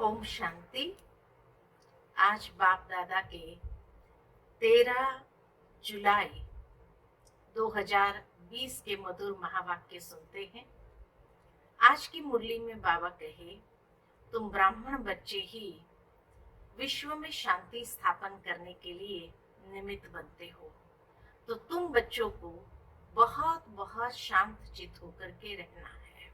ओम शांति। आज बाप दादा के 13 जुलाई 2020 के मधुर महावाक्य सुनते हैं। आज की मुरली में बाबा कहे, तुम ब्राह्मण बच्चे ही विश्व में शांति स्थापन करने के लिए निमित्त बनते हो, तो तुम बच्चों को बहुत बहुत शांत चित होकर के रहना है।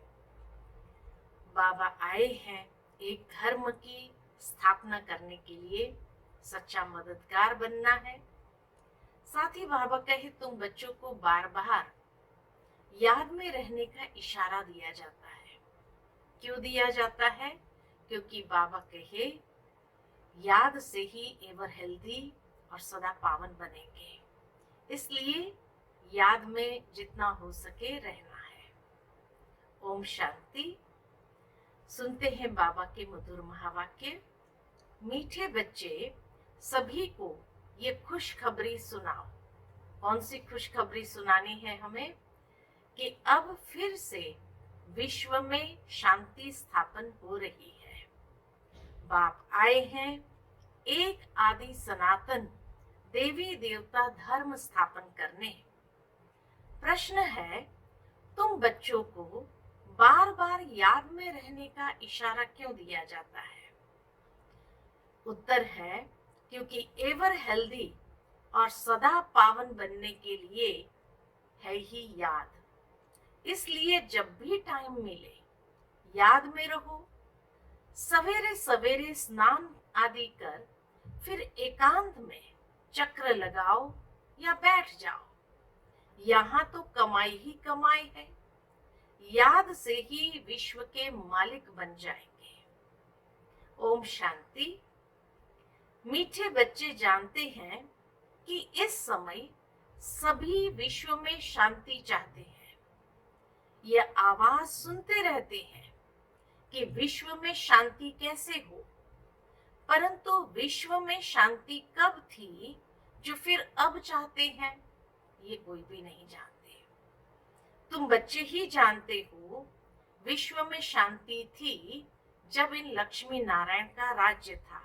बाबा आए हैं एक धर्म की स्थापना करने के लिए, सच्चा मददगार बनना है। साथ ही बाबा कहे, तुम बच्चों को बार बार याद में रहने का इशारा दिया जाता है। क्यों दिया जाता है? क्योंकि बाबा कहे, याद से ही एवर हेल्दी और सदा पावन बनेंगे, इसलिए याद में जितना हो सके रहना है। ओम शांति। सुनते हैं बाबा के मधुर महावाक्य। मीठे बच्चे, सभी को ये खुशखबरी सुनाओ। कौन सी खुशखबरी सुनानी है हमें? कि अब फिर से विश्व में शांति स्थापन हो रही है। बाप आए हैं एक आदि सनातन देवी देवता धर्म स्थापन करने। प्रश्न है, तुम बच्चों को बार बार याद में रहने का इशारा क्यों दिया जाता है? उत्तर है, क्योंकि एवर हेल्दी और सदा पावन बनने के लिए है ही याद। इसलिए जब भी टाइम मिले याद में रहो। सवेरे सवेरे स्नान आदि कर फिर एकांत में चक्र लगाओ या बैठ जाओ। यहाँ तो कमाई ही कमाई है। याद से ही विश्व के मालिक बन जाएंगे। ओम शांति। मीठे बच्चे जानते हैं कि इस समय सभी विश्व में शांति चाहते हैं। यह आवाज सुनते रहते हैं कि विश्व में शांति कैसे हो, परंतु विश्व में शांति कब थी जो फिर अब चाहते हैं, ये कोई भी नहीं जानते। तुम बच्चे ही जानते हो, विश्व में शांति थी जब इन लक्ष्मी नारायण का राज्य था।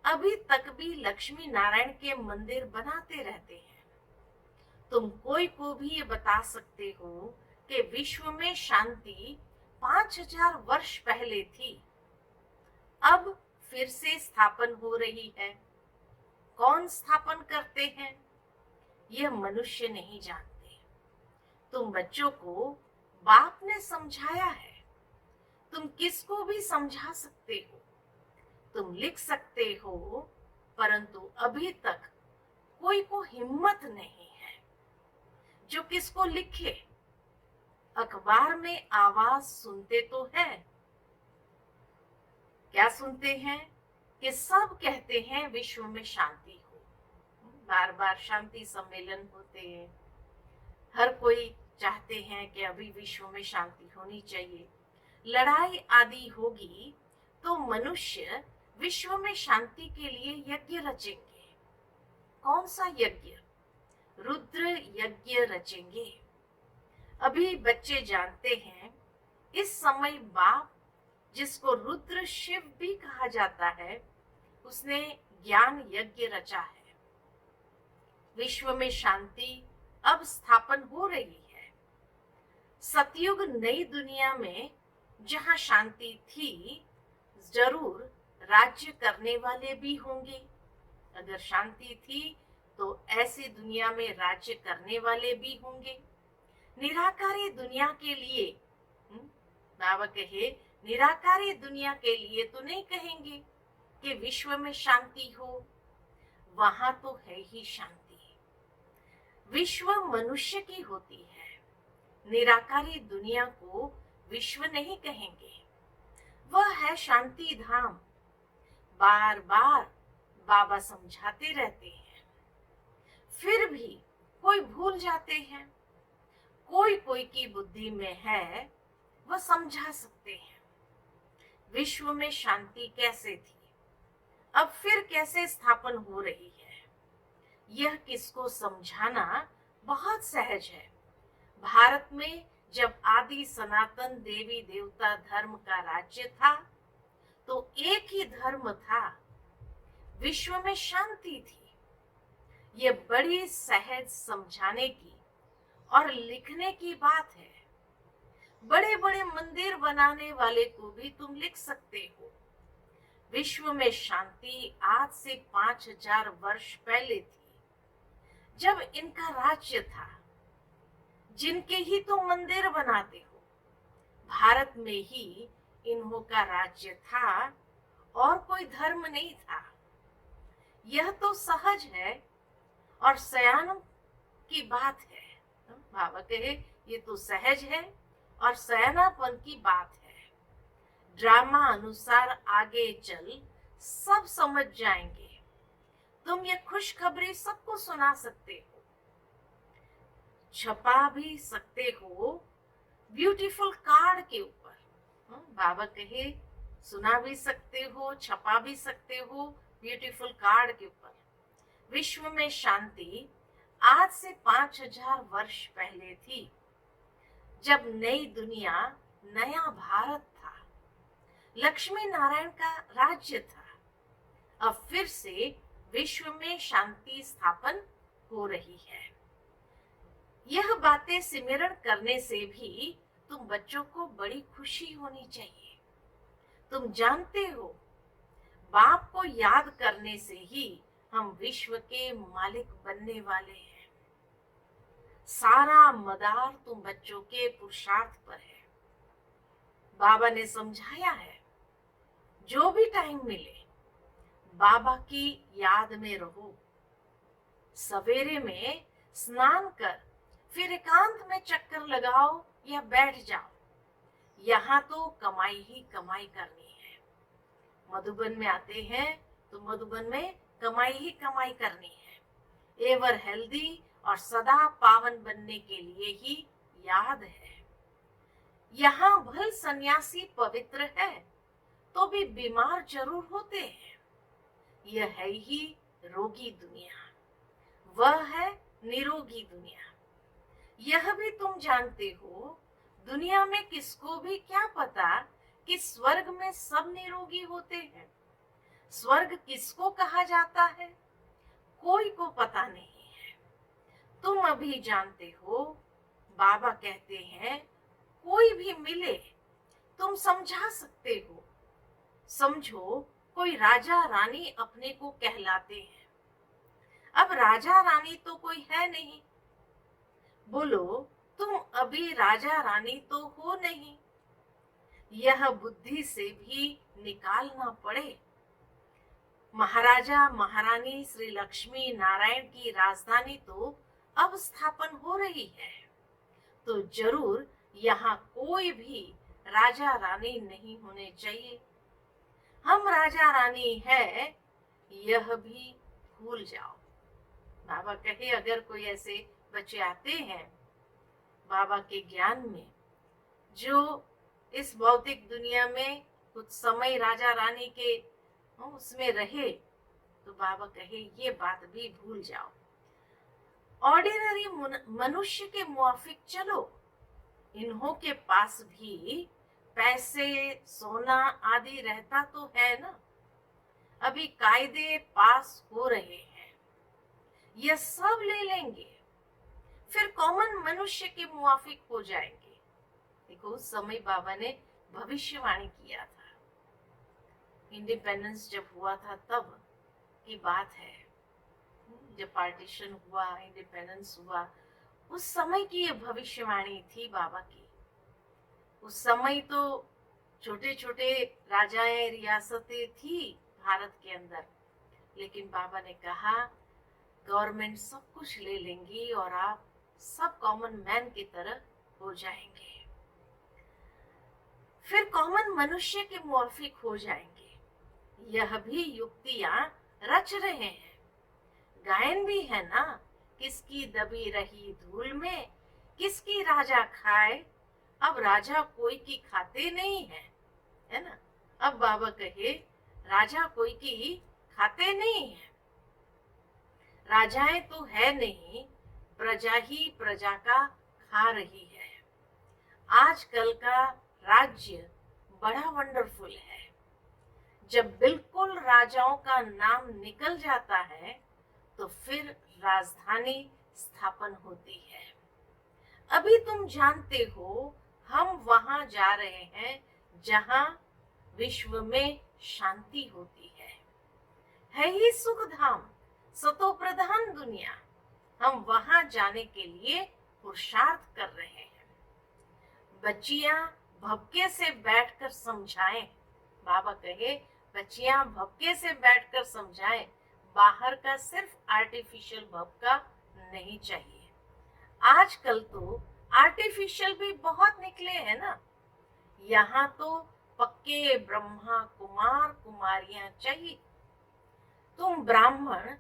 अभी तक भी लक्ष्मी नारायण के मंदिर बनाते रहते हैं। तुम कोई को भी ये बता सकते हो कि विश्व में शांति 5000 वर्ष पहले थी, अब फिर से स्थापन हो रही है। कौन स्थापन करते हैं, यह मनुष्य नहीं जानते। तुम बच्चों को बाप ने समझाया है। तुम किसको भी समझा सकते हो, तुम लिख सकते हो, परंतु अभी तक कोई को हिम्मत नहीं है जो किसको लिखे। अखबार में आवाज सुनते तो है, क्या सुनते हैं कि सब कहते हैं विश्व में शांति हो। बार बार शांति सम्मेलन होते हैं। हर कोई चाहते हैं कि अभी विश्व में शांति होनी चाहिए। लड़ाई आदि होगी तो मनुष्य विश्व में शांति के लिए यज्ञ रचेंगे। कौन सा यज्ञ? रुद्र यज्ञ रचेंगे। अभी बच्चे जानते हैं, इस समय बाप, जिसको रुद्र शिव भी कहा जाता है, उसने ज्ञान यज्ञ रचा है। विश्व में शांति अब स्थापन हो रही है। सतयुग नई दुनिया में जहां शांति थी, जरूर राज्य करने वाले भी होंगे। अगर शांति थी तो ऐसी दुनिया में राज्य करने वाले भी होंगे। निराकारी दुनिया के लिए, बाबा कहे, निराकारी दुनिया के लिए तो नहीं कहेंगे कि विश्व में शांति हो, वहां तो है ही शांति। विश्व मनुष्य की होती है। निराकारी दुनिया को विश्व नहीं कहेंगे, वह है शांति धाम। बार बार बाबा समझाते रहते हैं, फिर भी कोई भूल जाते हैं। कोई कोई की बुद्धि में है, वह समझा सकते हैं विश्व में शांति कैसे थी, अब फिर कैसे स्थापन हो रही है। यह किसको समझाना बहुत सहज है। भारत में जब आदि सनातन देवी देवता धर्म का राज्य था, तो एक ही धर्म था, विश्व में शांति थी। ये बड़ी सहज समझाने की और लिखने की बात है। बड़े बड़े मंदिर बनाने वाले को भी तुम लिख सकते हो, विश्व में शांति आज से 5000 वर्ष पहले थी, जब इनका राज्य था, जिनके ही तुम मंदिर बनाते हो। भारत में ही इन्हों का राज्य था और कोई धर्म नहीं था। यह तो सहज है और सयान की बात है। बाबा कहे ये तो सहज है और सयानापन की बात है। ड्रामा अनुसार आगे चल सब समझ जाएंगे। तुम ये खुशखबरी सबको सुना सकते हो, छपा भी सकते हो ब्यूटीफुल कार्ड के ऊपर। बाबा कहे सुना भी सकते हो, छपा भी सकते हो ब्यूटीफुल कार्ड के ऊपर। विश्व में शांति आज से 5000 वर्ष पहले थी, जब नई दुनिया, नया भारत था, लक्ष्मी नारायण का राज्य था। अब फिर से विश्व में शांति स्थापन हो रही है। यह बातें सिमरण करने से भी तुम बच्चों को बड़ी खुशी होनी चाहिए। तुम जानते हो, बाप को याद करने से ही हम विश्व के मालिक बनने वाले हैं। सारा मदार तुम बच्चों के पुरुषार्थ पर है। बाबा ने समझाया है, जो भी टाइम मिले बाबा की याद में रहो। सवेरे में स्नान कर फिर एकांत में चक्कर लगाओ या बैठ जाओ। यहाँ तो कमाई ही कमाई करनी है। मधुबन में आते हैं तो मधुबन में कमाई ही कमाई करनी है। एवर हेल्दी और सदा पावन बनने के लिए ही याद है। यहाँ भल सन्यासी पवित्र है तो भी बीमार जरूर होते हैं। यह है ही रोगी दुनिया, वह है निरोगी दुनिया। यह भी तुम जानते हो, दुनिया में किसको भी क्या पता कि स्वर्ग में सब निरोगी होते हैं। स्वर्ग किसको कहा जाता है, कोई को पता नहीं है। तुम अभी जानते हो, बाबा कहते हैं कोई भी मिले तुम समझा सकते हो। समझो कोई राजा रानी अपने को कहलाते हैं। अब राजा रानी तो कोई है नहीं। बोलो तुम अभी राजा रानी तो हो नहीं। यह बुद्धि से भी निकालना पड़े। महाराजा महारानी श्री लक्ष्मी नारायण की राजधानी तो अब स्थापन हो रही है, तो जरूर यहाँ कोई भी राजा रानी नहीं होने चाहिए। हम राजा रानी है यह भी भूल जाओ। बाबा कहे अगर कोई ऐसे बच्चे आते हैं बाबा के ज्ञान में, जो इस भौतिक दुनिया में कुछ समय राजा रानी के उसमें रहे, तो बाबा कहे ये बात भी भूल जाओ। ऑर्डिनरी मनुष्य के मुआफिक चलो। इन्हों के पास भी पैसे सोना आदि रहता तो है ना। अभी कायदे पास हो रहे हैं, यह सब ले लेंगे, फिर कॉमन मनुष्य के मुआफिक हो जाएंगे। देखो उस समय बाबा ने भविष्यवाणी किया था। इंडिपेंडेंस जब हुआ था तब की बात है, जब पार्टीशन हुआ, इंडिपेंडेंस हुआ, उस समय की ये भविष्यवाणी थी बाबा की। उस समय तो छोटे छोटे राजाएं रियासतें थी भारत के अंदर, लेकिन बाबा ने कहा गवर्नमेंट सब कुछ ले लेंगी और आप सब कॉमन मैन की तरह हो जाएंगे, फिर कॉमन मनुष्य के मुआफिक हो जाएंगे। यह भी युक्तियां रच रहे हैं। गायन भी है ना, किसकी दबी रही धूल में किसकी राजा खाए। अब राजा कोई की खाते नहीं है ना। अब बाबा कहे राजा कोई की खाते नहीं है। राजाएं तो है नहीं, प्रजा ही प्रजा का खा रही है। आजकल का राज्य बड़ा वंडरफुल है। जब बिल्कुल राजाओं का नाम निकल जाता है तो फिर राजधानी स्थापन होती है। अभी तुम जानते हो हम वहां जा रहे हैं जहां विश्व में शांति होती है ही सुख धाम, सतो प्रधान दुनिया। हम वहां जाने के लिए पुरुषार्थ कर रहे हैं। बच्चियां भपके से बैठकर समझाएं, बाबा कहे बच्चियां भपके से बैठकर समझाएं, बाहर का सिर्फ आर्टिफिशियल भपका नहीं चाहिए। आजकल तो आर्टिफिशियल भी बहुत निकले हैं ना। यहाँ तो पक्के ब्रह्मा कुमार कुमारियां चाहिए। तुम ब्राह्मण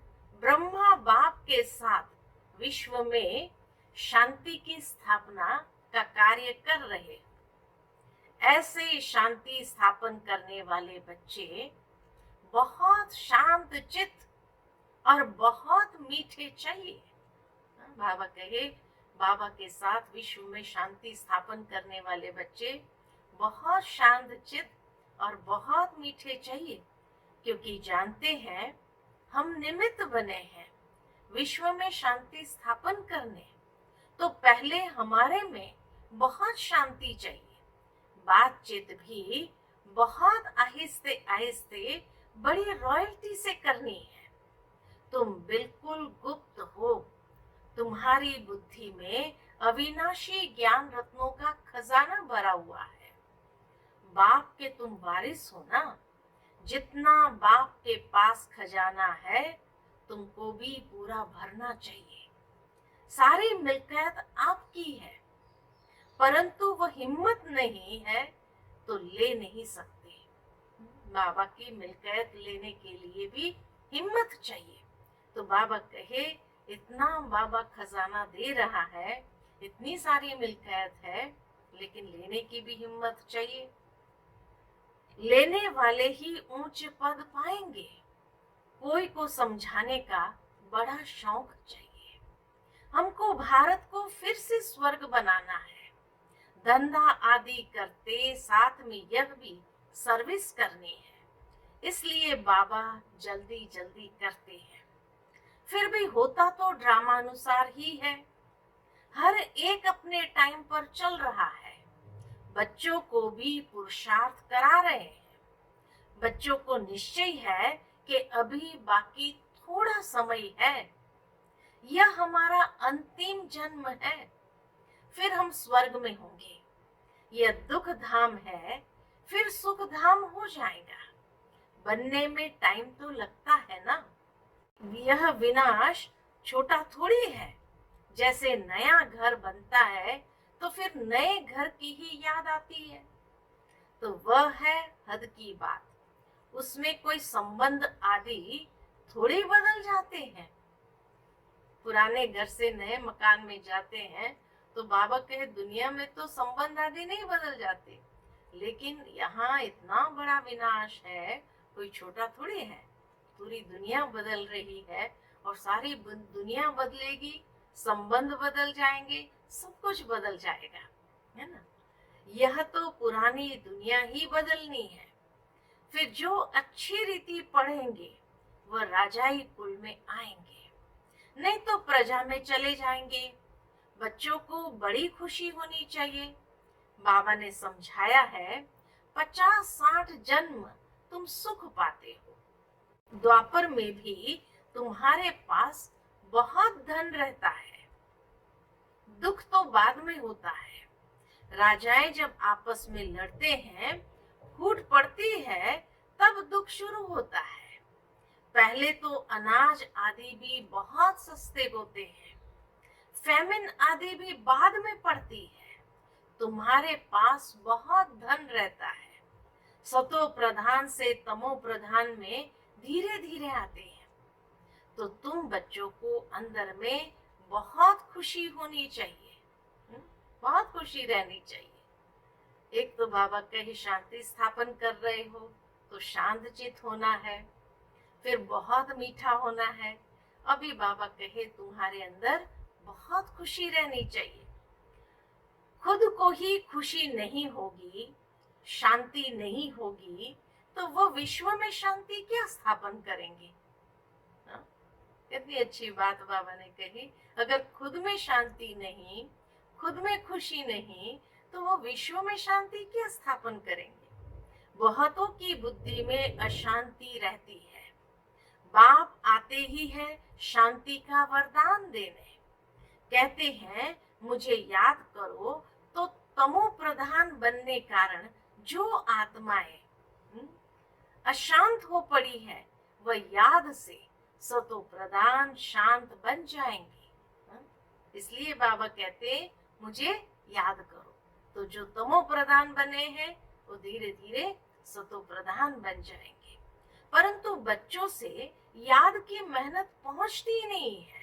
ब्रह्मा बाप के साथ विश्व में शांति की स्थापना का कार्य कर रहे। ऐसे शांति स्थापन करने वाले बच्चे बहुत शांत चित्त और बहुत मीठे चाहिए। बाबा कहे बाबा के साथ विश्व में शांति स्थापन करने वाले बच्चे बहुत शांत चित्त और बहुत मीठे चाहिए, क्योंकि जानते हैं हम निमित्त बने हैं विश्व में शांति स्थापन करने। तो पहले हमारे में बहुत शांति चाहिए, बातचीत भी बहुत आहिस्ते आहिस्ते बड़ी रॉयल्टी से करनी है। तुम बिल्कुल गुप्त हो, तुम्हारी बुद्धि में अविनाशी ज्ञान रत्नों का खजाना भरा हुआ है। बाप के तुम वारिस हो ना, जितना बाप के पास खजाना है तुमको भी पूरा भरना चाहिए। सारी मिल्कियत आपकी है, परंतु वो हिम्मत नहीं है तो ले नहीं सकते। बाबा की मिल्कियत लेने के लिए भी हिम्मत चाहिए। तो बाबा कहे इतना बाबा खजाना दे रहा है, इतनी सारी मिल्कियत है, लेकिन लेने की भी हिम्मत चाहिए। लेने वाले ही ऊंचे पद पाएंगे। कोई को समझाने का बड़ा शौक चाहिए। हमको भारत को फिर से स्वर्ग बनाना है। धंधा आदि करते साथ में यह भी सर्विस करनी है। इसलिए बाबा जल्दी जल्दी करते हैं। फिर भी होता तो ड्रामा अनुसार ही है। हर एक अपने टाइम पर चल रहा है। बच्चों को भी पुरुषार्थ करा रहे हैं। बच्चों को निश्चय है कि अभी बाकी थोड़ा समय है, यह हमारा अंतिम जन्म है, फिर हम स्वर्ग में होंगे। यह दुख धाम है, फिर सुख धाम हो जाएगा। बनने में टाइम तो लगता है ना। यह विनाश छोटा थोड़ी है। जैसे नया घर बनता है तो फिर नए घर की ही याद आती है। तो वह है हद की बात, उसमें कोई संबंध आदि थोड़े बदल जाते हैं। पुराने घर से नए मकान में जाते हैं तो बाबा कहे दुनिया में तो संबंध आदि नहीं बदल जाते, लेकिन यहाँ इतना बड़ा विनाश है, कोई छोटा थोड़ी है। पूरी दुनिया बदल रही है और सारी दुनिया बदलेगी, संबंध बदल जाएंगे, सब कुछ बदल जाएगा, है ना। यह तो पुरानी दुनिया ही बदलनी है। फिर जो अच्छी रीति पढ़ेंगे वह राजाई कुल में आएंगे, नहीं तो प्रजा में चले जाएंगे। बच्चों को बड़ी खुशी होनी चाहिए। बाबा ने समझाया है 50-60 जन्म तुम सुख पाते हो। द्वापर में भी तुम्हारे पास बहुत धन रहता है। दुख तो बाद में होता है। राजाएं जब आपस में लड़ते हैं, फूट पड़ती है, तब दुख शुरू होता है। पहले तो अनाज आदि भी बहुत सस्ते होते हैं, फैमिन आदि भी बाद में पड़ती है। तुम्हारे पास बहुत धन रहता है। सतो प्रधान से तमो प्रधान में धीरे धीरे आते हैं। तो तुम बच्चों को अंदर में बहुत खुशी होनी चाहिए, बहुत खुशी रहनी चाहिए। एक तो बाबा कहे शांति स्थापन कर रहे हो तो शांत चित होना है, फिर बहुत मीठा होना है। अभी बाबा कहे तुम्हारे अंदर बहुत खुशी रहनी चाहिए। खुद को ही खुशी नहीं होगी, शांति नहीं होगी, तो वो विश्व में शांति क्या स्थापन करेंगे? हाँ? कितनी अच्छी बात बाबा ने कही। अगर खुद में शांति नहीं, खुद में खुशी नहीं, तो वो विश्व में शांति क्या स्थापन करेंगे? बहुतों की बुद्धि में अशांति रहती है। बाप आते ही है शांति का वरदान देने। कहते हैं मुझे याद करो, तो तमो प्रधान बनने कारण जो आत्माएं अशांत हो पड़ी है, वह याद से सतो प्रधान शांत बन जाएंगे। इसलिए बाबा कहते मुझे याद करो, तो जो तमो प्रधान बने हैं वो धीरे धीरे सतो प्रधान बन जाएंगे। परंतु बच्चों से याद की मेहनत पहुंचती नहीं है।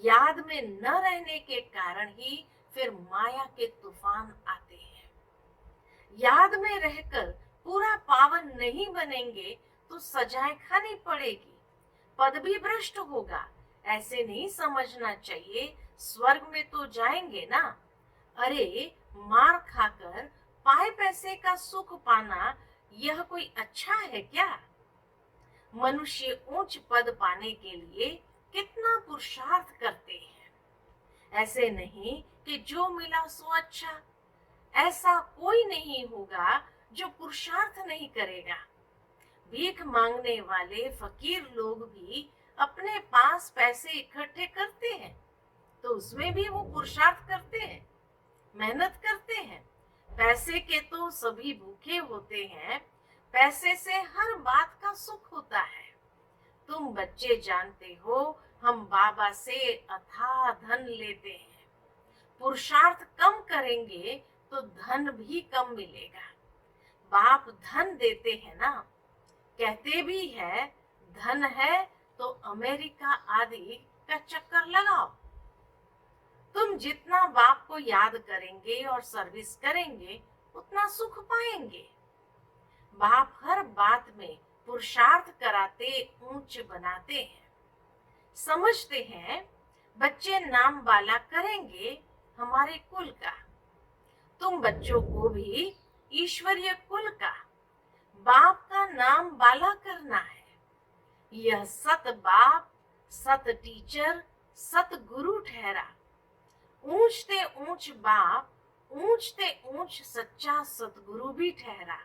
याद में न रहने के कारण ही फिर माया के तूफान आते हैं। याद में रहकर पूरा पावन नहीं बनेंगे तो सजाएं खानी पड़ेगी, पद भी भ्रष्ट होगा। ऐसे नहीं समझना चाहिए स्वर्ग में तो जाएंगे ना। अरे मार खाकर पाए पैसे का सुख पाना यह कोई अच्छा है क्या? मनुष्य ऊंच पद पाने के लिए कितना पुरुषार्थ करते हैं। ऐसे नहीं कि जो मिला सो अच्छा। ऐसा कोई नहीं होगा जो पुरुषार्थ नहीं करेगा। भीख मांगने वाले फकीर लोग भी अपने पास पैसे इकट्ठे करते हैं, तो उसमें भी वो पुरुषार्थ करते हैं, मेहनत करते हैं। पैसे के तो सभी भूखे होते हैं। पैसे से हर बात का सुख होता है। तुम बच्चे जानते हो, हम बाबा से अथाह धन लेते हैं। पुरुषार्थ कम करेंगे तो धन भी कम मिलेगा। बाप धन देते हैं ना, कहते भी है धन है तो अमेरिका आदि का चक्कर लगाओ। तुम जितना बाप को याद करेंगे और सर्विस करेंगे उतना सुख पाएंगे। बाप हर बात में पुरुषार्थ कराते ऊंच बनाते हैं। समझते हैं बच्चे नाम बाला करेंगे हमारे कुल का। तुम बच्चों को भी ईश्वरीय कुल का, बाप का नाम बाला करना है। यह सत बाप, सत टीचर, सत गुरु ठहरा। ऊंचते ऊंच बाप, ऊंचते ऊंच सच्चा सतगुरु भी ठहरा।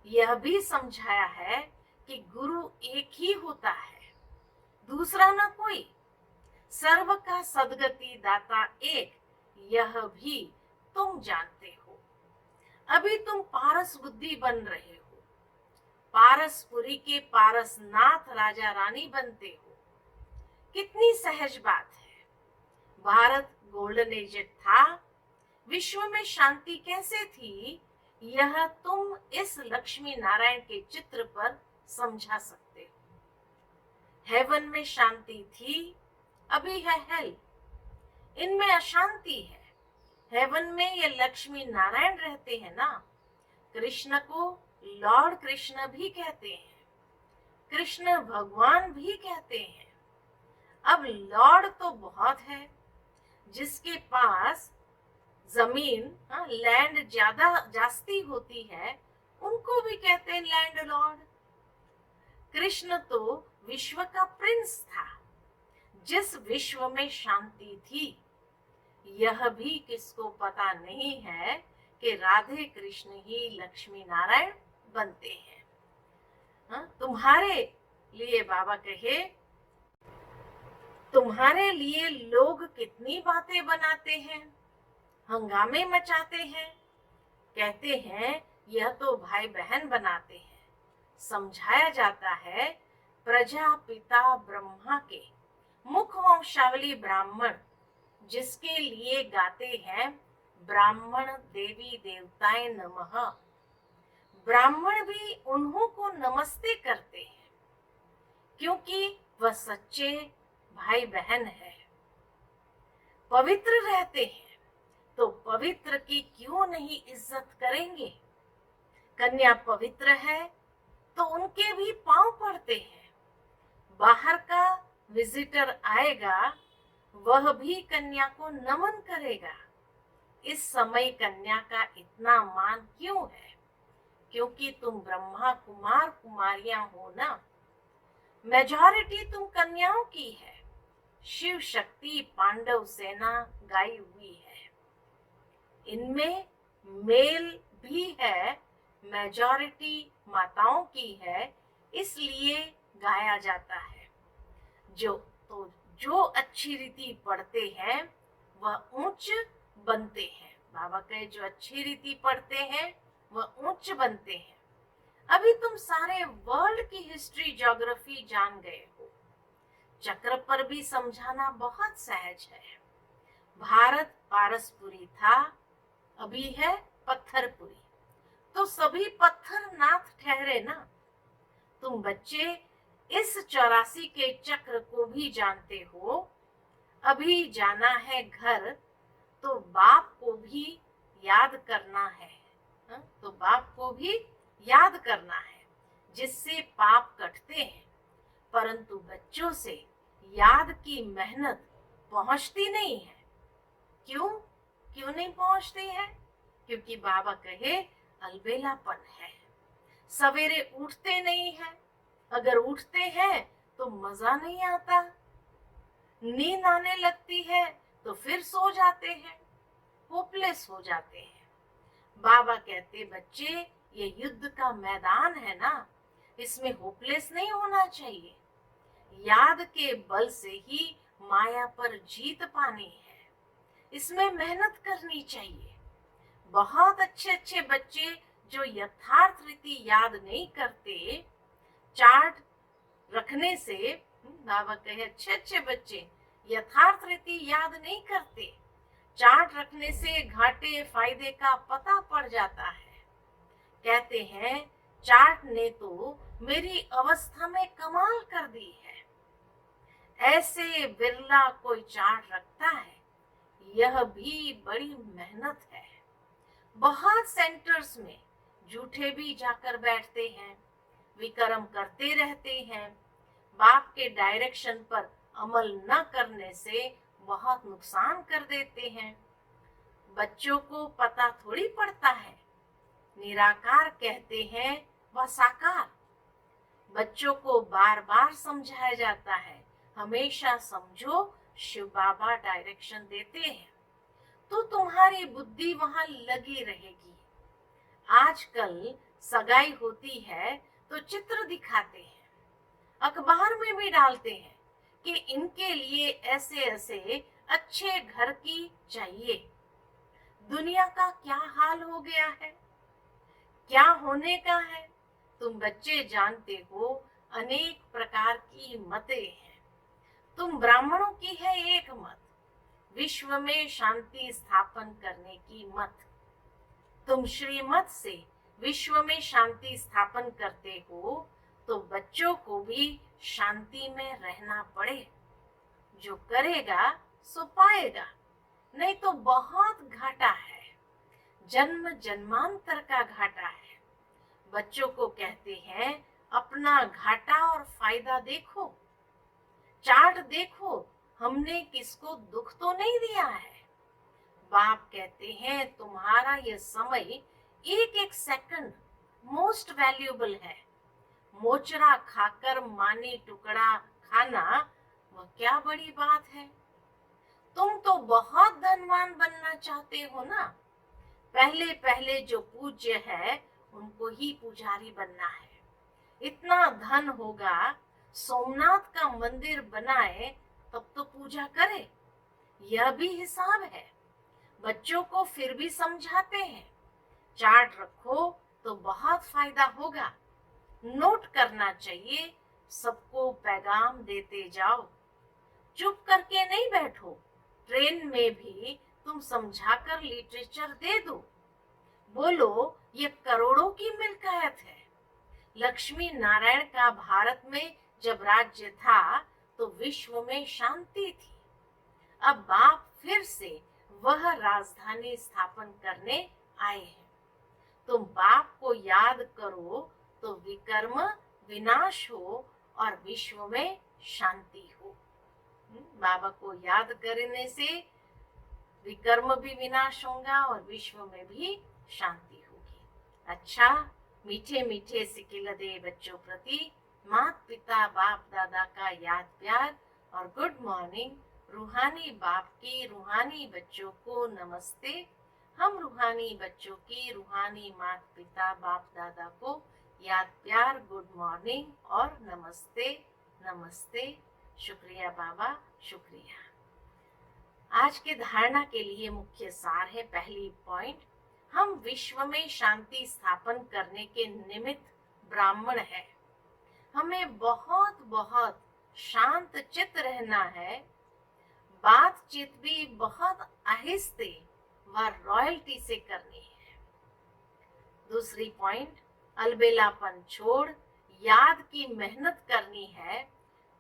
यह भी समझाया है कि गुरु एक ही होता है, दूसरा न कोई। सर्व का सदगति दाता एक, यह भी तुम जानते हो। अभी तुम पारस बुद्धि बन रहे हो। पारसपुरी के पारसनाथ राजा रानी बनते हो। कितनी सहज बात है। भारत गोल्डन एज था। विश्व में शांति कैसे थी, यह तुम इस लक्ष्मी नारायण के चित्र पर समझा सकते हो। हेवन में शांति थी, अभी है हेल। इनमें अशांति है। हेवन में ये लक्ष्मी नारायण रहते हैं ना। कृष्ण को लॉर्ड कृष्ण भी कहते हैं, कृष्ण भगवान भी कहते हैं। अब लॉर्ड तो बहुत है, जिसके पास जमीन लैंड ज्यादा जास्ती होती है उनको भी कहते हैं लैंड लॉर्ड। कृष्ण तो विश्व का प्रिंस था। जिस विश्व में शांति थी, यह भी किसको पता नहीं है कि राधे कृष्ण ही लक्ष्मी नारायण बनते हैं। तुम्हारे लिए बाबा कहे, तुम्हारे लिए लोग कितनी बातें बनाते हैं, हंगामे मचाते हैं। कहते हैं यह तो भाई बहन बनाते हैं। समझाया जाता है प्रजापिता ब्रह्मा के मुख वंशावली ब्राह्मण, जिसके लिए गाते हैं ब्राह्मण देवी देवताएं नमः। ब्राह्मण भी उन्हों को नमस्ते करते हैं, क्योंकि वह सच्चे भाई बहन है। पवित्र रहते हैं तो पवित्र की क्यों नहीं इज्जत करेंगे। कन्या पवित्र है तो उनके भी पांव पड़ते हैं। बाहर का विजिटर आएगा, वह भी कन्या को नमन करेगा। इस समय कन्या का इतना मान क्यों है? क्योंकि तुम ब्रह्मा कुमार कुमारियां हो ना, मेजॉरिटी तुम कन्याओं की है। शिव शक्ति पांडव सेना गाई हुई है, इनमें मेल भी है, मेजॉरिटी माताओं की है, इसलिए गाया जाता है। जो तो जो अच्छी रीति पढ़ते हैं वह ऊंच बनते हैं। बाबा कहे जो अच्छी रीति पढ़ते हैं वह ऊंच बनते हैं। अभी तुम सारे वर्ल्ड की हिस्ट्री ज्योग्राफी जान गए हो, चक्र पर भी समझाना बहुत सहज है। भारत पारसपुरी था, अभी है पत्थरपुरी, तो सभी पत्थर नाथ ठहरे ना। तुम बच्चे इस 84 के चक्र को भी जानते हो। अभी जाना है घर, तो बाप को भी याद करना है। तो बाप को भी याद करना है, जिससे पाप कटते हैं। परंतु बच्चों से याद की मेहनत पहुंचती नहीं है। क्यों क्यों नहीं पहुंचती है? क्योंकि बाबा कहे अलबेलापन है, सवेरे उठते नहीं है। अगर उठते हैं तो मजा नहीं आता, नींद आने लगती है तो फिर सो जाते हैं, होपलेस हो जाते हैं। बाबा कहते बच्चे ये युद्ध का मैदान है ना, इसमें होपलेस नहीं होना चाहिए। याद के बल से ही माया पर जीत पानी है, इसमें मेहनत करनी चाहिए। बहुत अच्छे अच्छे बच्चे जो यथार्थ रीति याद नहीं करते, चार्ट रखने से, बाबा कहे अच्छे अच्छे बच्चे यथार्थ रीति याद नहीं करते, चार्ट रखने से घाटे फायदे का पता पड़ जाता है। कहते हैं चार्ट ने तो मेरी अवस्था में कमाल कर दी है। ऐसे बिरला कोई चार्ट रखता है, यह भी बड़ी मेहनत है। बहुत सेंटर्स में झूठे भी जाकर बैठते हैं, विक्रम करते रहते हैं। बाप के डायरेक्शन पर अमल न करने से बहुत नुकसान कर देते हैं। बच्चों को पता थोड़ी पड़ता है, निराकार कहते हैं वह साकार। बच्चों को बार बार समझाया जाता है, हमेशा समझो शिव बाबा डायरेक्शन देते हैं, तो तुम्हारी बुद्धि वहां लगी रहेगी। आजकल सगाई होती है तो चित्र दिखाते हैं, अखबार में भी डालते हैं कि इनके लिए ऐसे ऐसे अच्छे घर की चाहिए। दुनिया का क्या हाल हो गया है, क्या होने का है, तुम बच्चे जानते हो। अनेक प्रकार की मतें हैं, तुम ब्राह्मणों की है एक मत, विश्व में शांति स्थापन करने की मत। तुम श्रीमत से विश्व में शांति स्थापन करते हो, तो बच्चों को भी शांति में रहना पड़े। जो करेगा सो पाएगा, नहीं तो बहुत घाटा है, जन्म जन्मांतर का घाटा है। बच्चों को कहते हैं अपना घाटा और फायदा देखो, चार्ट देखो, हमने किसको दुख तो नहीं दिया है। बाप कहते हैं तुम्हारा यह समय एक एक सेकंड मोस्ट वैल्यूएबल है। मोचरा खाकर मानी टुकड़ा खाना वह क्या बड़ी बात है। तुम तो बहुत धनवान बनना चाहते हो ना, पहले पहले जो पूज्य है उनको ही पुजारी बनना है। इतना धन होगा, सोमनाथ का मंदिर बनाए तब तो पूजा करे, यह भी हिसाब है। बच्चों को फिर भी समझाते हैं, चार्ट रखो तो बहुत फायदा होगा, नोट करना चाहिए, सबको पैगाम देते जाओ, चुप करके नहीं बैठो। ट्रेन में भी तुम समझाकर लिटरेचर दे दो, बोलो ये करोड़ों की मिल्कियत है। लक्ष्मी नारायण का भारत में जब राज्य था तो विश्व में शांति थी। अब बाप फिर से वह राजधानी स्थापन करने आए हैं। तुम बाप को याद करो तो विकर्म विनाश हो और विश्व में शांति हो। बाबा को याद करने से विकर्म भी विनाश होगा और विश्व में भी शांति होगी। अच्छा, मीठे मीठे सिकिलदे बच्चों प्रति माता पिता बाप दादा का याद प्यार और गुड मॉर्निंग। रूहानी बाप की रूहानी बच्चों को नमस्ते। हम रूहानी बच्चों की रूहानी माता पिता बाप दादा को याद प्यार, गुड मॉर्निंग और नमस्ते नमस्ते। शुक्रिया बाबा, शुक्रिया। आज के धारणा के लिए मुख्य सार है। पहली पॉइंट, हम विश्व में शांति स्थापन करने के निमित्त ब्राह्मण है। हमें बहुत बहुत शांत चित्त रहना है। बातचीत भी बहुत आहिस्ते व रॉयल्टी से करनी है। दूसरी पॉइंट, अलबेलापन छोड़ याद की मेहनत करनी है।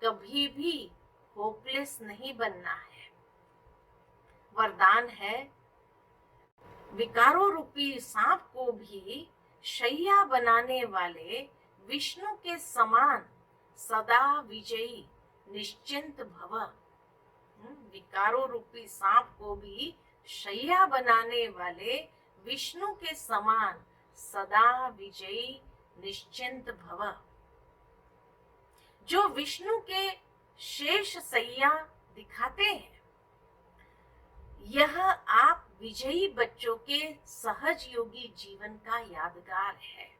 कभी भी होपलेस नहीं बनना है। वरदान है, विकारों रूपी सांप को भी शैया बनाने वाले विष्णु के समान सदा विजयी निश्चिंत भव। विकारों रूपी सांप को भी शैया बनाने वाले विष्णु के समान सदा विजयी निश्चिंत भव। जो विष्णु के शेष सैया दिखाते हैं, यह आप विजयी बच्चों के सहज योगी जीवन का यादगार है।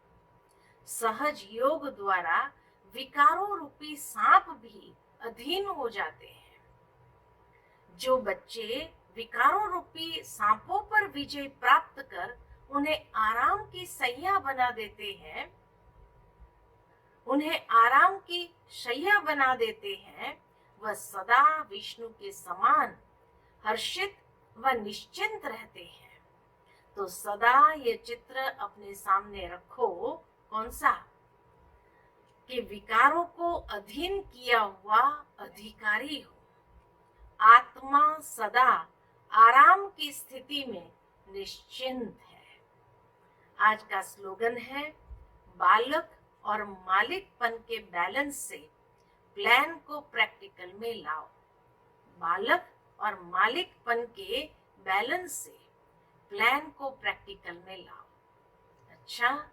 सहज योग द्वारा विकारों रूपी सांप भी अधीन हो जाते हैं। जो बच्चे विकारों रूपी सांपों पर विजय प्राप्त कर उन्हें आराम की सैया बना देते हैं, वह सदा विष्णु के समान हर्षित व निश्चिंत रहते हैं। तो सदा ये चित्र अपने सामने रखो। कौन सा? कि विकारों को अधीन किया हुआ अधिकारी हो। आत्मा सदा आराम की स्थिति में निश्चिंत है। आज का स्लोगन है, बालक और मालिकपन के बैलेंस से प्लान को प्रैक्टिकल में लाओ। बालक और मालिकपन के बैलेंस से प्लान को प्रैक्टिकल में लाओ। अच्छा,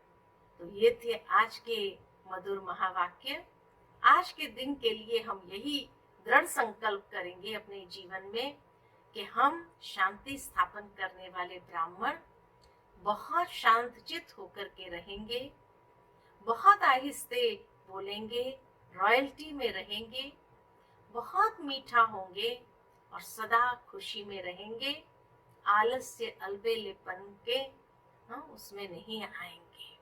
तो ये थे आज के मधुर महावाक्य। आज के दिन के लिए हम यही दृढ़ संकल्प करेंगे अपने जीवन में कि हम शांति स्थापन करने वाले ब्राह्मण बहुत शांतचित्त होकर के रहेंगे, बहुत आहिस्ते बोलेंगे, रॉयल्टी में रहेंगे, बहुत मीठा होंगे और सदा खुशी में रहेंगे। आलस्य अलबेलेपन के उसमें नहीं आएंगे।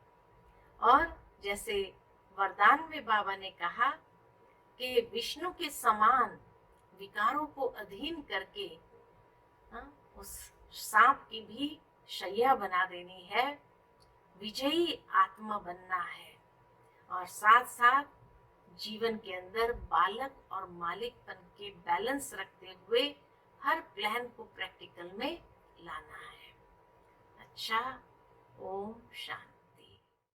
और जैसे वरदान में बाबा ने कहा कि विष्णु के समान विकारों को अधीन करके उस सांप की भी शैया बना देनी है, विजयी आत्मा बनना है और साथ साथ जीवन के अंदर बालक और मालिकपन के बैलेंस रखते हुए हर प्लान को प्रैक्टिकल में लाना है। अच्छा, ओम शांति।